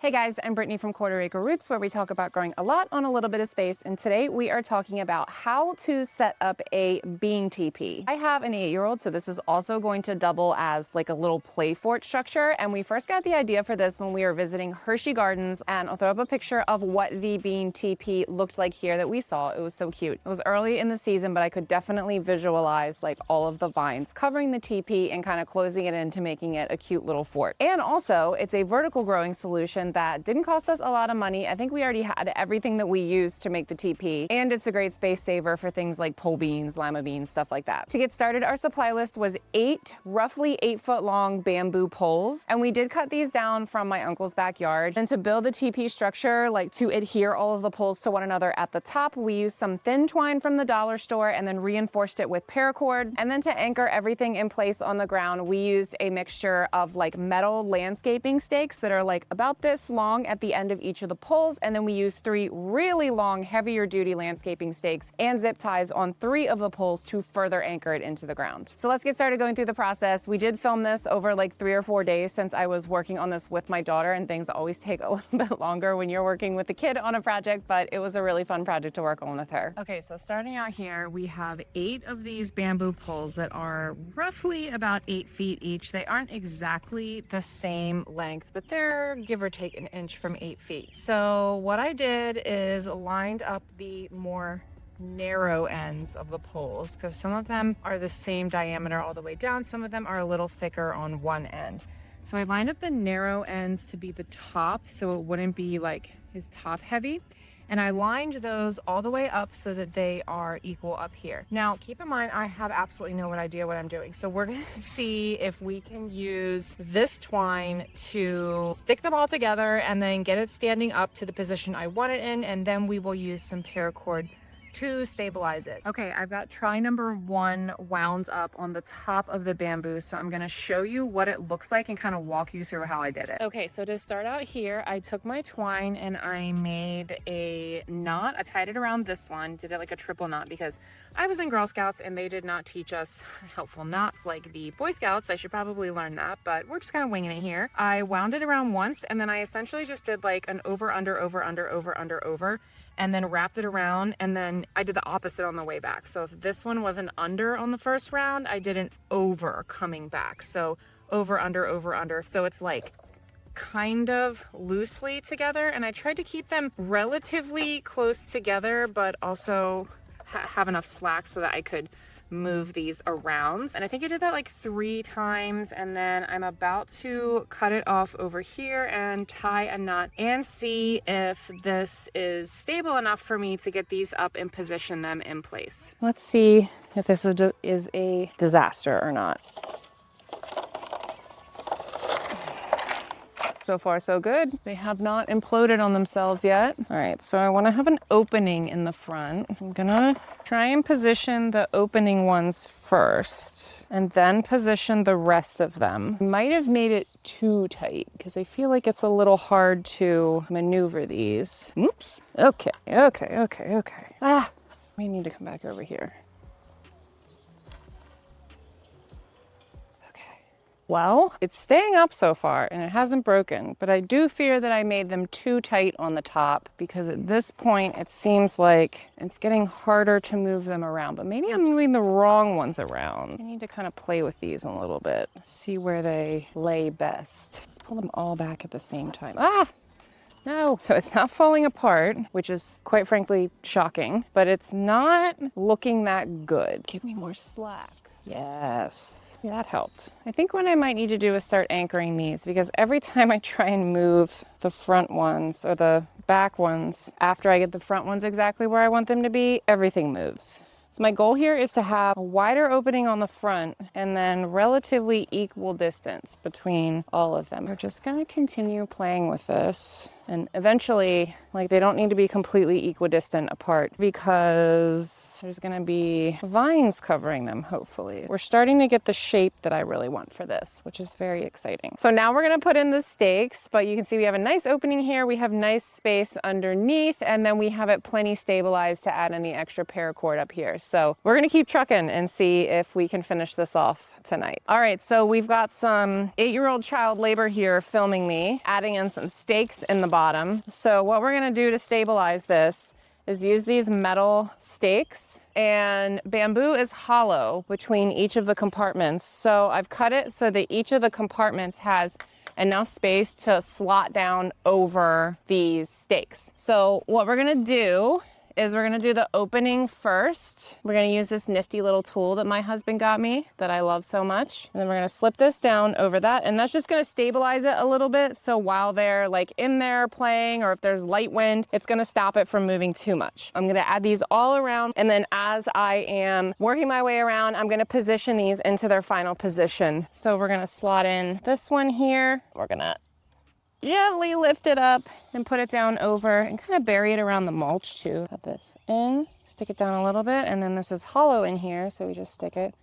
Hey guys, I'm Brittany from Quarter Acre Roots, where we talk about growing a lot on a little bit of space, and today we are talking about how to set up a bean teepee. I have an 8-year-old, so this is also going to double as like a little play fort structure, and we first got the idea for this when we were visiting Hershey Gardens, and I'll throw up a picture of what the bean teepee looked like here that we saw. It was so cute. It was early in the season, but I could definitely visualize like all of the vines covering the teepee and kind of closing it into making it a cute little fort. And also, it's a vertical growing solution that didn't cost us a lot of money. I think we already had everything that we used to make the teepee, and it's a great space saver for things like pole beans, lima beans, stuff like that. To get started, our supply list was 8 roughly 8-foot long bamboo poles, and we did cut these down from my uncle's backyard. And to build the teepee structure, like to adhere all of the poles to one another at the top, we used some thin twine from the dollar store and then reinforced it with paracord. And then to anchor everything in place on the ground, we used a mixture of like metal landscaping stakes that are like about this long at the end of each of the poles, and then we used 3 really long, heavier duty landscaping stakes and zip ties on 3 of the poles to further anchor it into the ground. So let's get started going through the process. We did film this over like 3 or 4 days since I was working on this with my daughter, and things always take a little bit longer when you're working with a kid on a project, but it was a really fun project to work on with her. Okay, so starting out here, we have 8 of these bamboo poles that are roughly about 8 feet each. They aren't exactly the same length, but they're give or take an inch from 8 feet. So what I did is lined up the more narrow ends of the poles, because some of them are the same diameter all the way down, some of them are a little thicker on one end. So I lined up the narrow ends to be the top, so it wouldn't be like his top heavy. And I lined those all the way up so that they are equal up here. Now, keep in mind, I have absolutely no idea what I'm doing. So we're gonna see if we can use this twine to stick them all together and then get it standing up to the position I want it in, and then we will use some paracord to stabilize it. Okay, I've got try number 1 wound up on the top of the bamboo, so I'm gonna show you what it looks like and kind of walk you through how I did it. Okay, so to start out here, I took my twine and I made a knot. I tied it around this one, did it like a triple knot, because I was in Girl Scouts and they did not teach us helpful knots like the Boy Scouts. I should probably learn that, but we're just kind of winging it here. I wound it around once, and then I essentially just did like an over, under, over, under, over, under, over, and then wrapped it around, and then I did the opposite on the way back. So if this one was an under on the first round, I did an over coming back. So over, under, over, under. So it's like kind of loosely together, and I tried to keep them relatively close together, but also have enough slack so that I could move these around. And I think I did that like 3 times, and then I'm about to cut it off over here and tie a knot and see if this is stable enough for me to get these up and position them in place. Let's see if this is a disaster or not. So far, so good. They have not imploded on themselves yet. All right, so I want to have an opening in the front. I'm gonna try and position the opening ones first, and then position the rest of them. Might have made it too tight because I feel like it's a little hard to maneuver these. Oops. Okay. We need to come back over here. Well, it's staying up so far and it hasn't broken, but I do fear that I made them too tight on the top, because at this point it seems like it's getting harder to move them around, but maybe I'm moving the wrong ones around. I need to kind of play with these a little bit, see where they lay best. Let's pull them all back at the same time. No. So it's not falling apart, which is quite frankly shocking, but it's not looking that good. Give me more slack. Yes, that helped. I think what I might need to do is start anchoring these, because every time I try and move the front ones or the back ones after I get the front ones exactly where I want them to be, everything moves. So my goal here is to have a wider opening on the front and then relatively equal distance between all of them. We're just gonna continue playing with this, and eventually, like, they don't need to be completely equidistant apart, because there's gonna be vines covering them, hopefully. We're starting to get the shape that I really want for this, which is very exciting. So now we're gonna put in the stakes, but you can see we have a nice opening here, we have nice space underneath, and then we have it plenty stabilized to add any extra paracord up here. So we're gonna keep trucking and see if we can finish this off tonight. All right, so we've got some 8-year-old child labor here filming me, adding in some stakes in the bottom. So what we're gonna do to stabilize this is use these metal stakes, and bamboo is hollow between each of the compartments. So I've cut it so that each of the compartments has enough space to slot down over these stakes. So what we're gonna do is we're gonna do the opening first. We're gonna use this nifty little tool that my husband got me that I love so much. And then we're gonna slip this down over that, and that's just gonna stabilize it a little bit. So while they're like in there playing, or if there's light wind, it's gonna stop it from moving too much. I'm gonna add these all around, and then as I am working my way around, I'm gonna position these into their final position. So we're gonna slot in this one here. We're gonna gently lift it up and put it down over and kind of bury it around the mulch too. Put this in, stick it down a little bit, and then this is hollow in here, so we just stick it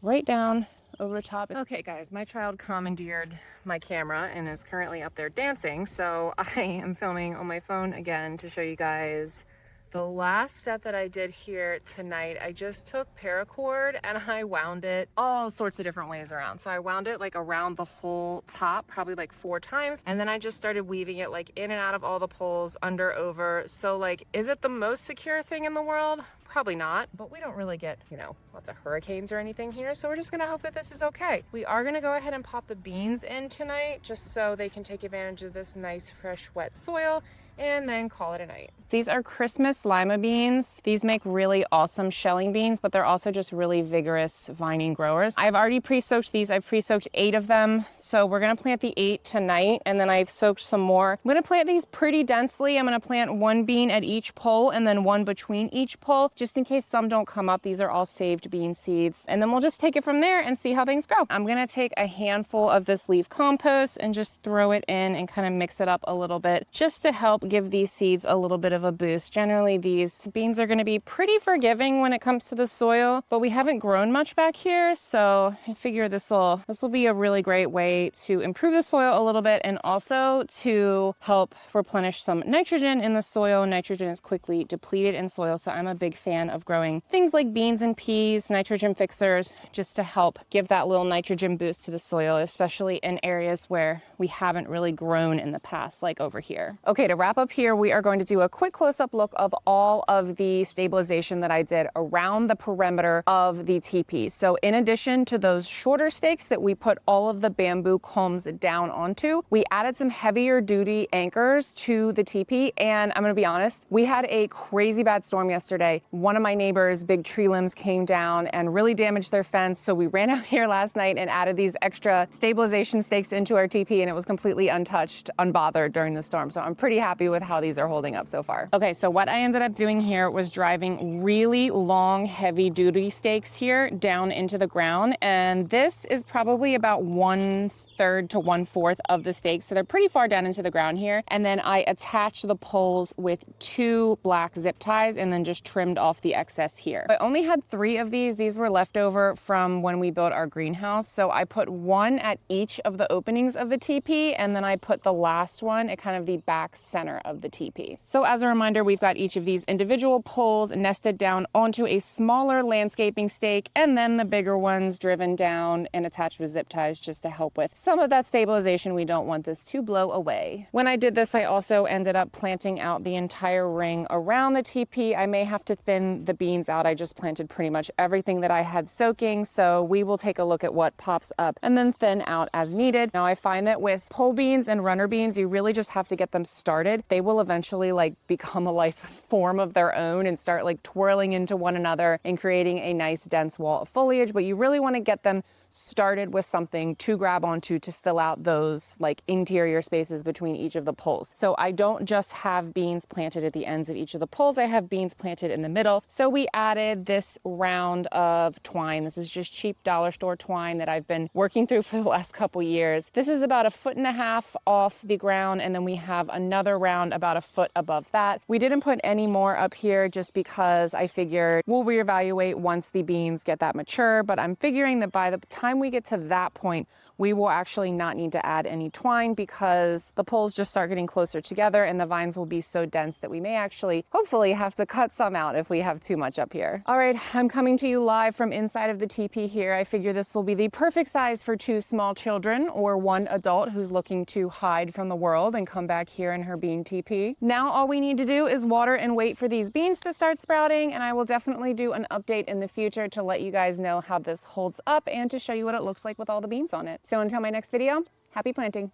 right down over top. Okay guys, my child commandeered my camera and is currently up there dancing, so I am filming on my phone again to show you guys the last step that I did here tonight. I just took paracord and I wound it all sorts of different ways around. So I wound it like around the whole top, probably like 4 times. And then I just started weaving it like in and out of all the poles, under, over. So like, is it the most secure thing in the world? Probably not, but we don't really get, you know, lots of hurricanes or anything here. So we're just gonna hope that this is okay. We are gonna go ahead and pop the beans in tonight just so they can take advantage of this nice, fresh, wet soil, and then call it a night. These are Christmas lima beans. These make really awesome shelling beans, but they're also just really vigorous vining growers. I've already pre-soaked these. I've pre-soaked 8 of them. So we're gonna plant the 8 tonight, and then I've soaked some more. I'm gonna plant these pretty densely. I'm gonna plant 1 bean at each pole and then 1 between each pole, just in case some don't come up. These are all saved bean seeds. And then we'll just take it from there and see how things grow. I'm gonna take a handful of this leaf compost and just throw it in and kind of mix it up a little bit, just to help give these seeds a little bit of a boost. Generally, these beans are going to be pretty forgiving when it comes to the soil, but we haven't grown much back here, so I figure this will be a really great way to improve the soil a little bit, and also to help replenish some nitrogen in the soil. Nitrogen is quickly depleted in soil, so I'm a big fan of growing things like beans and peas, nitrogen fixers, just to help give that little nitrogen boost to the soil, especially in areas where we haven't really grown in the past, like over here. Okay, to wrap up here, we are going to do a quick close-up look of all of the stabilization that I did around the perimeter of the teepee. So in addition to those shorter stakes that we put all of the bamboo culms down onto, we added some heavier duty anchors to the teepee. And I'm gonna be honest, we had a crazy bad storm yesterday. One of my neighbors' big tree limbs came down and really damaged their fence. So we ran out here last night and added these extra stabilization stakes into our teepee, and it was completely untouched, unbothered during the storm. So I'm pretty happy with how these are holding up so far. Okay, so what I ended up doing here was driving really long, heavy duty stakes here down into the ground. And this is probably about 1/3 to 1/4 of the stakes. So they're pretty far down into the ground here. And then I attached the poles with 2 black zip ties and then just trimmed off the excess here. I only had 3 of these. These were left over from when we built our greenhouse. So I put 1 at each of the openings of the teepee, and then I put the last one at kind of the back center of the teepee. So as a reminder, we've got each of these individual poles nested down onto a smaller landscaping stake, and then the bigger ones driven down and attached with zip ties just to help with some of that stabilization. We don't want this to blow away. When I did this, I also ended up planting out the entire ring around the teepee. I may have to thin the beans out. I just planted pretty much everything that I had soaking, so we will take a look at what pops up and then thin out as needed. Now I find that with pole beans and runner beans, you really just have to get them started. They will eventually like become a life form of their own and start like twirling into one another and creating a nice dense wall of foliage, but you really want to get them started with something to grab onto to fill out those like interior spaces between each of the poles. So I don't just have beans planted at the ends of each of the poles, I have beans planted in the middle. So we added this round of twine. This is just cheap dollar store twine that I've been working through for the last couple years. This is about 1.5 feet off the ground, and then we have another round about 1 foot above that. We didn't put any more up here just because I figured we'll reevaluate once the beans get that mature, but I'm figuring that by the time we get to that point, we will actually not need to add any twine because the poles just start getting closer together and the vines will be so dense that we may actually, hopefully, have to cut some out if we have too much up here. All right, I'm coming to you live from inside of the teepee here. I figure this will be the perfect size for 2 small children or 1 adult who's looking to hide from the world and come back here in her bean teepee. Now all we need to do is water and wait for these beans to start sprouting, and I will definitely do an update in the future to let you guys know how this holds up and to show you what it looks like with all the beans on it. So until my next video, happy planting.